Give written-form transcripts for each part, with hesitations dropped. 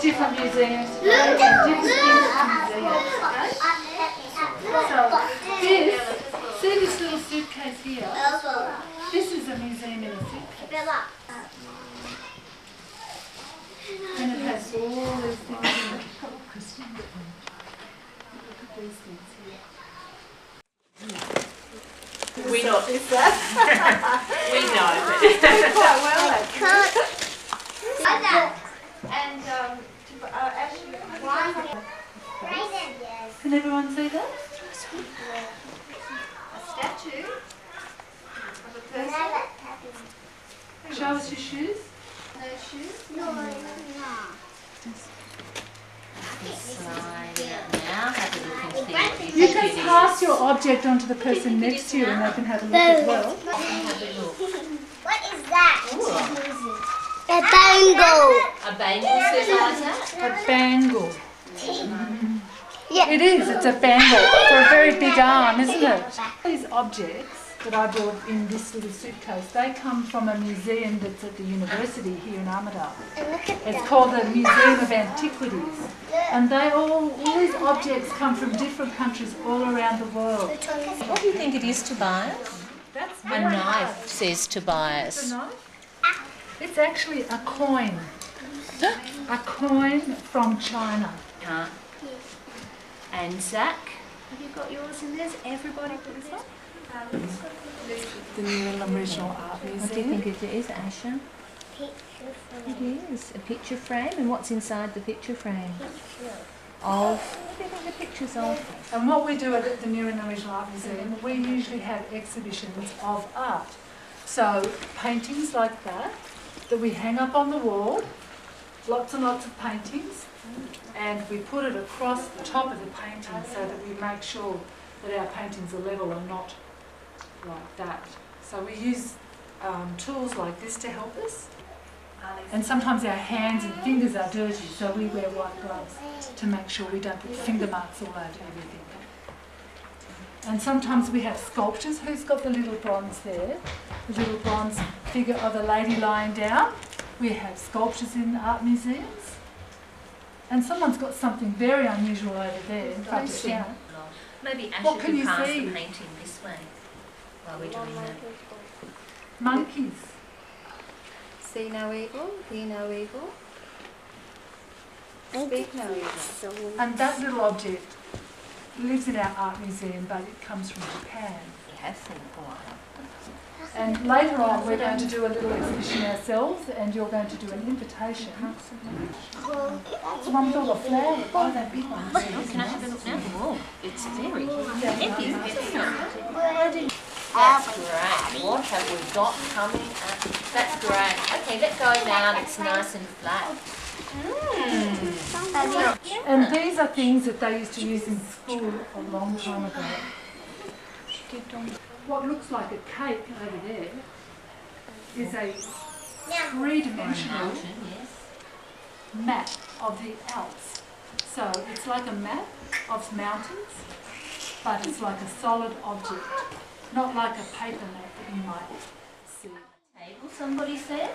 Different museums, different things from museums. So see this little suitcase here? This is a museum in a suitcase. And it has all these things in it. Look at these things here. We know this. We know. Quite well, actually. And actually, can everyone see that? a statue of a person. Show us your shoes. No shoes. You can pass your object onto the person next to you and they can have a look as well. What is that? A bangle. A bangle, says Isaac? A bangle. Yeah. It is, it's a bangle for a very big arm, isn't it? These objects that I brought in this little suitcase, they come from a museum that's at the university here in Armidale. It's called the Museum of Antiquities. And all these objects come from different countries all around the world. What do you think it is, Tobias? That's A knife, says Tobias. a knife. It's actually a coin. A coin from China. And Zach, have you got yours in there? Everybody got this one? The Neram Regional Art Museum. What do you think it is, Asha? It is a picture frame. And what's inside the picture frame? Of? What do you think the picture's of? And what we do at the Neram Regional Art Museum, we usually have exhibitions of art. So paintings like that we hang up on the wall, lots and lots of paintings, and we put it across the top of the painting so that we make sure that our paintings are level and not like that. So we use tools like this to help us. And sometimes our hands and fingers are dirty, so we wear white gloves to make sure we don't put finger marks all over everything. And sometimes we have sculptures. Who's got the little bronze there? The little bronze figure of a lady lying down. We have sculptures in art museums. And someone's got something very unusual over there in front of you. Maybe Asha What can could you pass see? the painting this way while we're doing that. Monkeys. See no evil, hear no evil, speak no evil. And that little object lives in our art museum, but it comes from Japan. You have seen it for a while. And later on we're going to do a little exhibition ourselves, and you're going to do an invitation. It's one little flag. Oh, that big one. Can I have a look now? Oh, it's very heavy. That's great. What have we got coming up? That's great. Okay, let go now. It's nice and flat. And these are things that they used to use in school a long time ago. What looks like a cake over there is a three-dimensional map of the Alps. So it's like a map of mountains, but it's like a solid object, not like a paper map that you might see. Table, somebody said?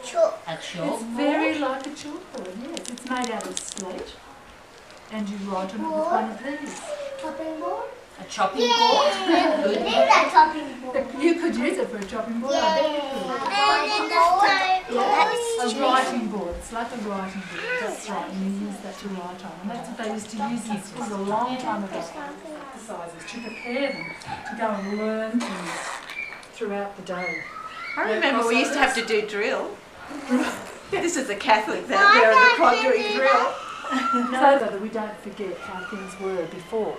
Chalk. A chalkboard? It's very like a chalkboard, yes. It's made out of slate, and you write on it with one of these. Chopping board? A chopping board? Good. It is a chopping board. You could use it for a chopping board, I bet you could. A writing board. It's like a writing board. That's right. And you use that to write on. And that's what they used to use in schools a long time ago. Exercises to prepare them to go and learn things throughout the day. I remember we used to have to do drill. This is the Catholics out there in the quad doing drill. So that we don't forget how things were before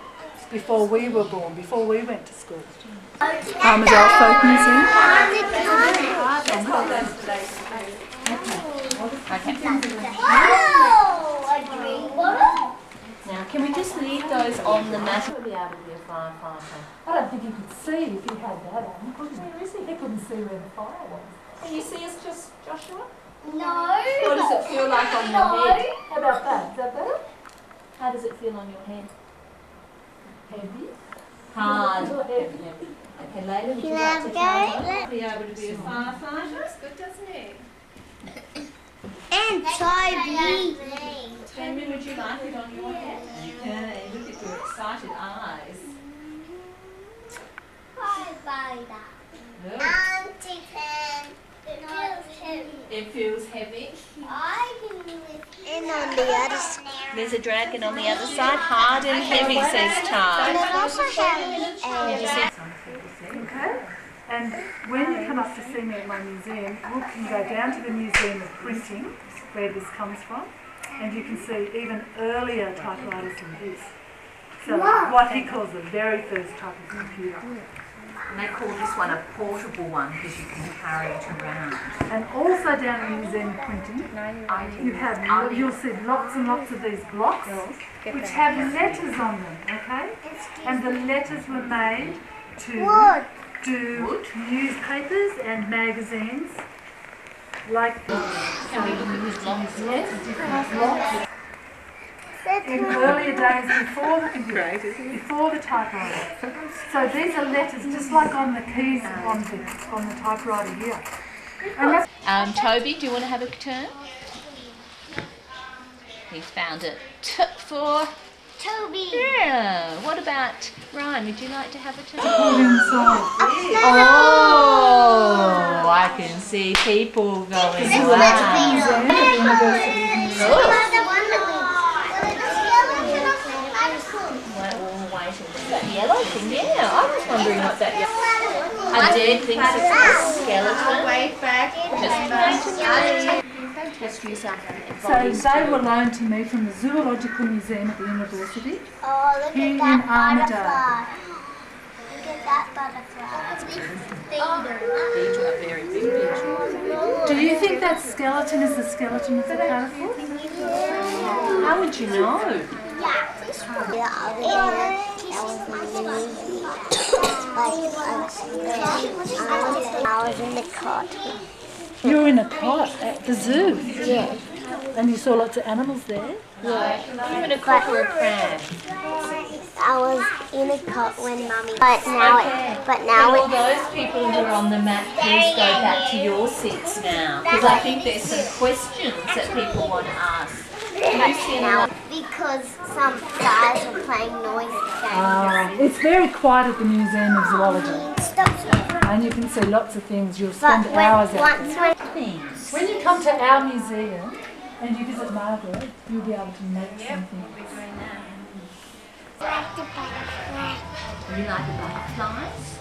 we were born, before we went to school. Armidale Folk Museum. Oh, a drink bottle. Now, can we just leave those on the mat? We'll be able to be a firefighter. I don't think he could see if he had that on, could he? Where is he? He couldn't see where the fire was. Can you see us, just Joshua? No. What does it feel like on your head? How about that? Is that better? How does it feel on your head? Heavy. Hard. Heavy. Okay, Layla, would you like to try one? Be able to be a firefighter? That's good, doesn't it? And Toby. Henry, would you like it on your head? Okay, look at your excited eyes. Auntie Pen. It feels heavy. It feels heavy. I can lift. And on the other side. There's a dragon on the other side. Hard and heavy, says And Tar. I also have Okay? And when you come up to see me at my museum, you can go down to the Museum of Printing, where this comes from, and you can see even earlier typewriters than this. So what he calls the very first type of computer. And they call this one a portable one because you can carry it around. And also down at the Museum of Printing, you'll see lots and lots of these blocks which have letters on them, okay? And the letters were made to do newspapers and magazines like this. In earlier days before the computer, before the typewriter. So these are letters just like on the keys on the typewriter here. And that's Toby, do you want to have a turn? He's found it. For Toby. yeah. What about Ryan? Would you like to have a turn? inside. Oh, I can see people going. Yellow thing, yeah. I was wondering what that is. A dead thinks it's a skeleton. Way back. Just use that. So they were loaned to me from the Zoological Museum at the university. Oh, look Here at in that Armidale. butterfly. Look at that butterfly. These are very big pictures. Do you think that skeleton is the skeleton of the platypus? How would you know? I was in the cot. You were in a cot at the zoo? Yeah. And you saw lots of animals there? You're in a cot or a pram? I was in a cot when Mummy. But now all those people who are on the mat, please go back to your seats now, because I think there's some questions that people want to ask. now because some guys are playing noise games. It's very quiet at the Museum of Zoology. And you can see lots of things. You'll But spend hours out there. Things. When you come to our museum and you visit Margaret, you'll be able to make something. You like the butterflies?